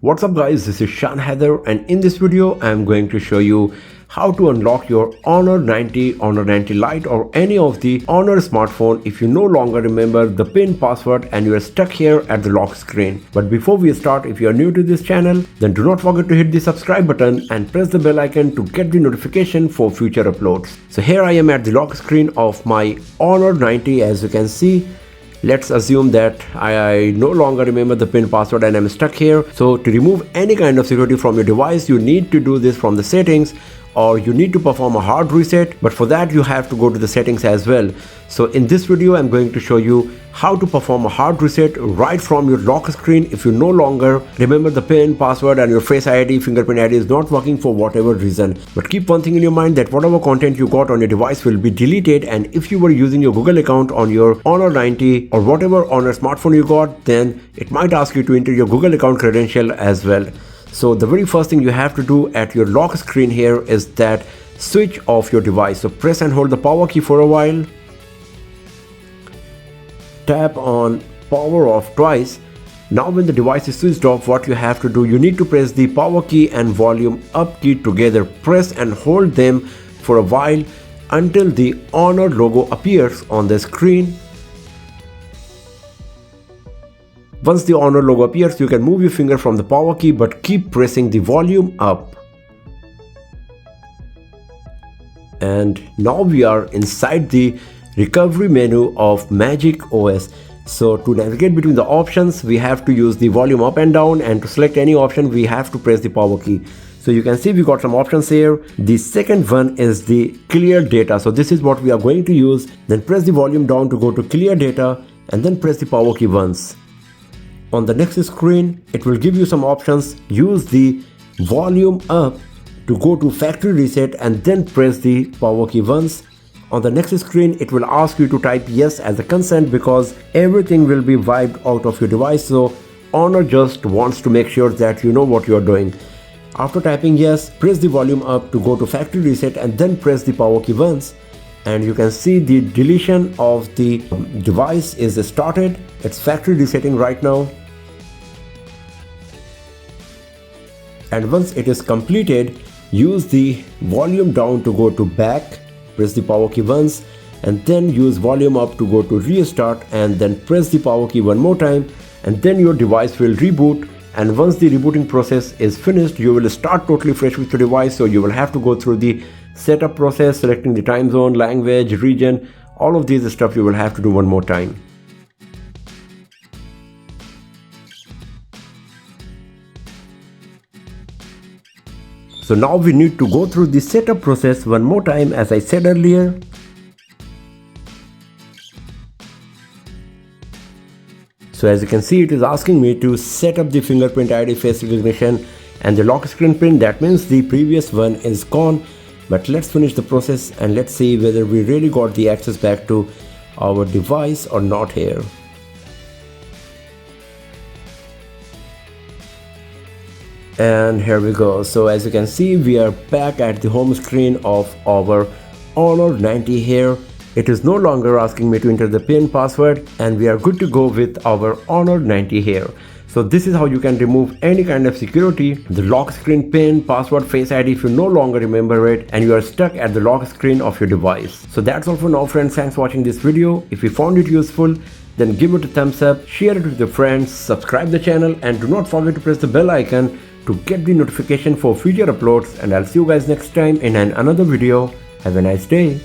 What's up guys, this is Shan Heather, and in this video I am going to show you how to unlock your Honor 90, Honor 90 Lite or any of the Honor smartphone if you no longer remember the PIN password and you are stuck here at the lock screen. But before we start, if you are new to this channel, then do not forget to hit the subscribe button and press the bell icon to get the notification for future uploads. So here I am at the lock screen of my Honor 90. As you can see, let's assume that I no longer remember the PIN password and I'm stuck here. So to remove any kind of security from your device, you need to do this from the settings, or you need to perform a hard reset, but for that you have to go to the settings as well. So in this video I'm going to show you how to perform a hard reset right from your lock screen if you no longer remember the PIN password and your Face ID, fingerprint ID is not working for whatever reason. But keep one thing in your mind, that whatever content you got on your device will be deleted, and if you were using your Google account on your Honor 90 or whatever Honor smartphone you got, then it might ask you to enter your Google account credential as well. So the very first thing you have to do at your lock screen here is that switch off your device. So press and hold the power key for a while. Tap on power off twice. Now when the device is switched off, what you have to do, you need to press the power key and volume up key together. Press and hold them for a while until the Honor logo appears on the screen. Once the Honor logo appears, you can move your finger from the power key, but keep pressing the volume up. And now we are inside the recovery menu of Magic OS. So to navigate between the options, we have to use the volume up and down, and to select any option we have to press the power key. So you can see we got some options here. The second one is the clear data. So this is what we are going to use. Then press the volume down to go to clear data, and then press the power key once. On the next screen, it will give you some options. Use the volume up to go to factory reset and then press the power key once. On the next screen, it will ask you to type yes as a consent because everything will be wiped out of your device. So Honor just wants to make sure that you know what you are doing. After typing yes, press the volume up to go to factory reset and then press the power key once. And you can see the deletion of the device is started. It's factory resetting right now. And once it is completed, use the volume down to go to back, press the power key once, and then use volume up to go to restart, and then press the power key one more time, and then your device will reboot. And once the rebooting process is finished, you will start totally fresh with your device. So you will have to go through the setup process, selecting the time zone, language, region, all of these stuff you will have to do one more time. So now we need to go through the setup process one more time, as I said earlier. So as you can see, it is asking me to set up the fingerprint ID, face recognition and the lock screen pin. That means the previous one is gone. But let's finish the process and let's see whether we really got the access back to our device or not here. And here we go. So as you can see, we are back at the home screen of our Honor 90 here. It is no longer asking me to enter the PIN password, and we are good to go with our Honor 90 here. So this is how you can remove any kind of security, the lock screen, PIN, password, Face ID if you no longer remember it and you are stuck at the lock screen of your device. So that's all for now friends. Thanks for watching this video. If you found it useful, then give it a thumbs up, share it with your friends, subscribe the channel, and do not forget to press the bell icon to get the notification for future uploads. And I'll see you guys next time in another video. Have a nice day.